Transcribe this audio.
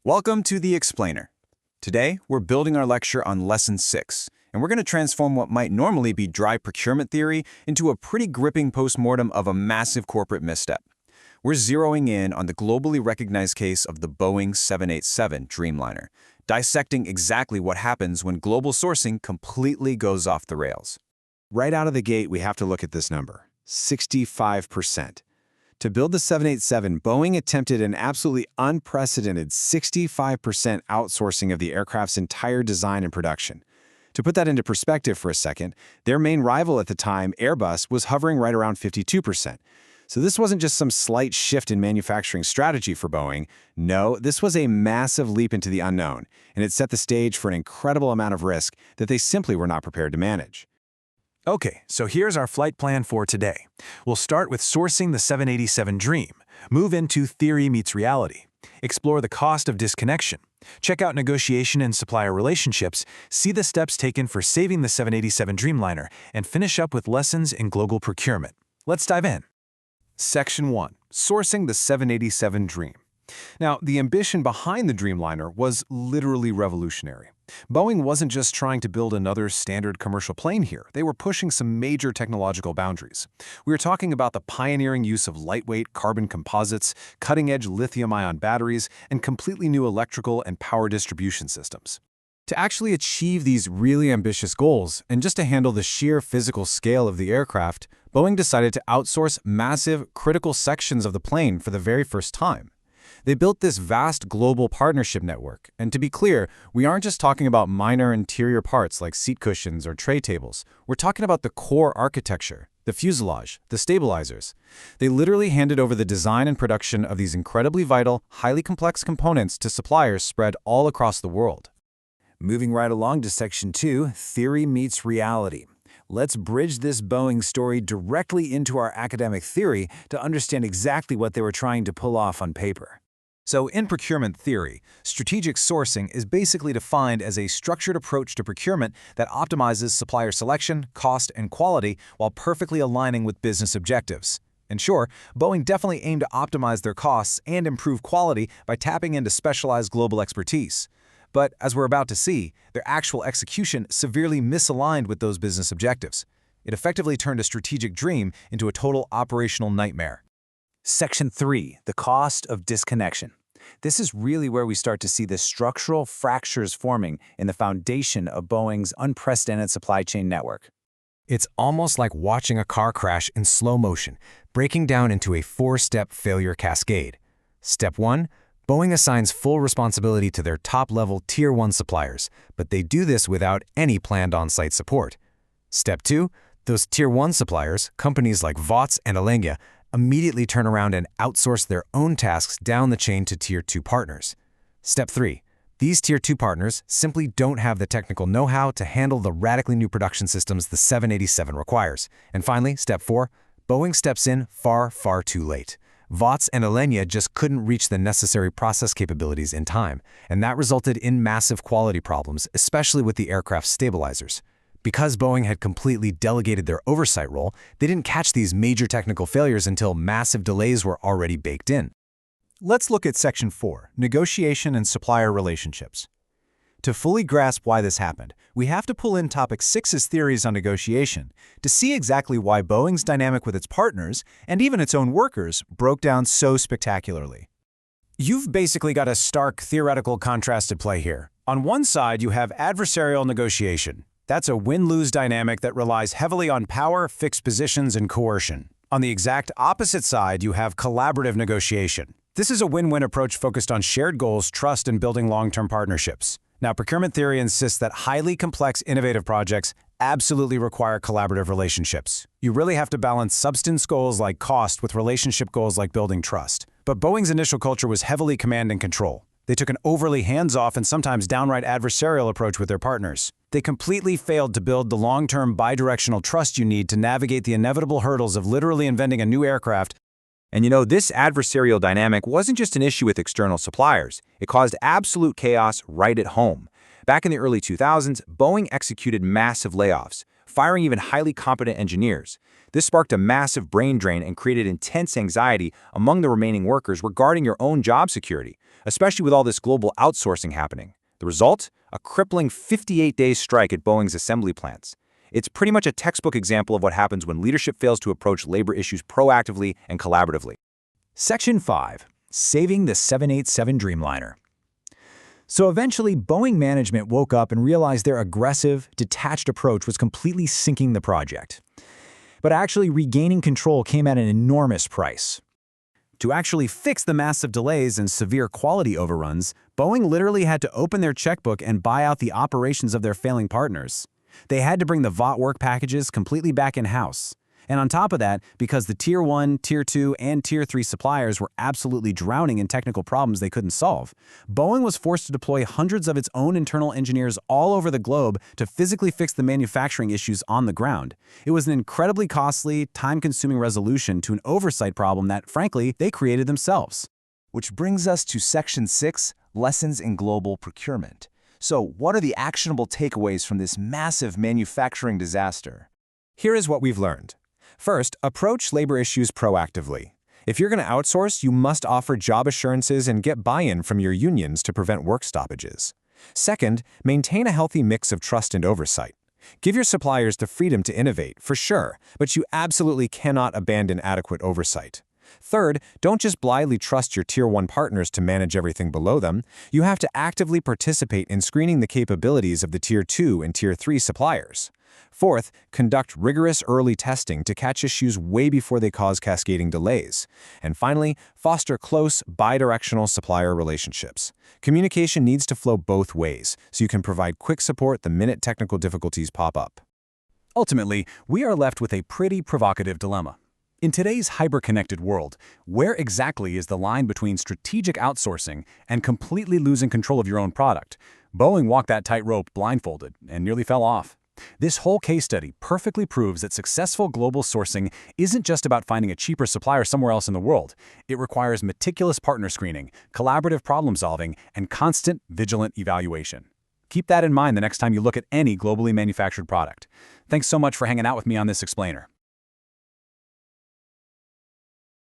Welcome to The Explainer. Today, we're building our lecture on Lesson 6, and we're going to transform what might normally be dry procurement theory into a pretty gripping postmortem of a massive corporate misstep. We're zeroing in on the globally recognized case of the Boeing 787 Dreamliner, dissecting exactly what happens when global sourcing completely goes off the rails. Right out of the gate, we have to look at this number, 65%. To build the 787, Boeing attempted an absolutely unprecedented 65% outsourcing of the aircraft's entire design and production. To put that into perspective for a second, their main rival at the time, Airbus, was hovering right around 52%. So this wasn't just some slight shift in manufacturing strategy for Boeing. No, this was a massive leap into the unknown, and it set the stage for an incredible amount of risk that they simply were not prepared to manage. Okay, so here's our flight plan for today. We'll start with sourcing the 787 Dream, move into theory meets reality, explore the cost of disconnection, check out negotiation and supplier relationships, see the steps taken for saving the 787 Dreamliner, and finish up with lessons in global procurement. Let's dive in. Section 1. Sourcing the 787 Dream. Now, the ambition behind the Dreamliner was literally revolutionary. Boeing wasn't just trying to build another standard commercial plane here. They were pushing some major technological boundaries. We were talking about the pioneering use of lightweight carbon composites, cutting-edge lithium-ion batteries, and completely new electrical and power distribution systems. To actually achieve these really ambitious goals, and just to handle the sheer physical scale of the aircraft, Boeing decided to outsource massive, critical sections of the plane for the very first time. They built this vast global partnership network, and to be clear, we aren't just talking about minor interior parts like seat cushions or tray tables. We're talking about the core architecture, the fuselage, the stabilizers. They literally handed over the design and production of these incredibly vital, highly complex components to suppliers spread all across the world. Moving right along to Section 2, Theory Meets Reality. Let's bridge this Boeing story directly into our academic theory to understand exactly what they were trying to pull off on paper. So in procurement theory, strategic sourcing is basically defined as a structured approach to procurement that optimizes supplier selection, cost, and quality while perfectly aligning with business objectives. And sure, Boeing definitely aimed to optimize their costs and improve quality by tapping into specialized global expertise. But as we're about to see, their actual execution severely misaligned with those business objectives. It effectively turned a strategic dream into a total operational nightmare. Section 3, the cost of disconnection. This is really where we start to see the structural fractures forming in the foundation of Boeing's unprecedented supply chain network. It's almost like watching a car crash in slow motion, breaking down into a four-step failure cascade. Step 1, Boeing assigns full responsibility to their top-level Tier 1 suppliers, but they do this without any planned on-site support. Step 2, those Tier 1 suppliers, companies like VOTS and Alenia, immediately turn around and outsource their own tasks down the chain to Tier 2 partners. Step 3, these Tier 2 partners simply don't have the technical know-how to handle the radically new production systems the 787 requires. And finally, Step 4, Boeing steps in far, far too late. VOTS and Alenia just couldn't reach the necessary process capabilities in time, and that resulted in massive quality problems, especially with the aircraft stabilizers. Because Boeing had completely delegated their oversight role, they didn't catch these major technical failures until massive delays were already baked in. Let's look at Section 4, Negotiation and Supplier Relationships. To fully grasp why this happened, we have to pull in Topic 6's theories on negotiation to see exactly why Boeing's dynamic with its partners, and even its own workers, broke down so spectacularly. You've basically got a stark theoretical contrast at play here. On one side, you have adversarial negotiation. That's a win-lose dynamic that relies heavily on power, fixed positions, and coercion. On the exact opposite side, you have collaborative negotiation. This is a win-win approach focused on shared goals, trust, and building long-term partnerships. Now, procurement theory insists that highly complex, innovative projects absolutely require collaborative relationships. You really have to balance substance goals like cost with relationship goals like building trust. But Boeing's initial culture was heavily command and control. They took an overly hands-off and sometimes downright adversarial approach with their partners. They completely failed to build the long-term bidirectional trust you need to navigate the inevitable hurdles of literally inventing a new aircraft. And you know, this adversarial dynamic wasn't just an issue with external suppliers. It caused absolute chaos right at home. Back in the early 2000s, Boeing executed massive layoffs. firing even highly competent engineers. This sparked a massive brain drain and created intense anxiety among the remaining workers regarding your own job security, especially with all this global outsourcing happening. The result? A crippling 58-day strike at Boeing's assembly plants. It's pretty much a textbook example of what happens when leadership fails to approach labor issues proactively and collaboratively. Section 5. Saving the 787 Dreamliner. So eventually, Boeing management woke up and realized their aggressive, detached approach was completely sinking the project. But actually regaining control came at an enormous price. To actually fix the massive delays and severe quality overruns, Boeing literally had to open their checkbook and buy out the operations of their failing partners. They had to bring the VOT work packages completely back in-house. And on top of that, because the Tier 1, Tier 2, and Tier 3 suppliers were absolutely drowning in technical problems they couldn't solve, Boeing was forced to deploy hundreds of its own internal engineers all over the globe to physically fix the manufacturing issues on the ground. It was an incredibly costly, time-consuming resolution to an oversight problem that, frankly, they created themselves. Which brings us to Section 6, Lessons in Global Procurement. So, what are the actionable takeaways from this massive manufacturing disaster? Here is what we've learned. First, approach labor issues proactively. If you're going to outsource, you must offer job assurances and get buy-in from your unions to prevent work stoppages. Second, maintain a healthy mix of trust and oversight. Give your suppliers the freedom to innovate, for sure, but you absolutely cannot abandon adequate oversight. Third, don't just blindly trust your Tier 1 partners to manage everything below them. You have to actively participate in screening the capabilities of the Tier 2 and Tier 3 suppliers. Fourth, conduct rigorous early testing to catch issues way before they cause cascading delays. And finally, foster close, bidirectional supplier relationships. Communication needs to flow both ways, so you can provide quick support the minute technical difficulties pop up. Ultimately, we are left with a pretty provocative dilemma. In today's hyper-connected world, where exactly is the line between strategic outsourcing and completely losing control of your own product? Boeing walked that tightrope blindfolded and nearly fell off. This whole case study perfectly proves that successful global sourcing isn't just about finding a cheaper supplier somewhere else in the world. It requires meticulous partner screening, collaborative problem-solving, and constant, vigilant evaluation. Keep that in mind the next time you look at any globally manufactured product. Thanks so much for hanging out with me on this explainer.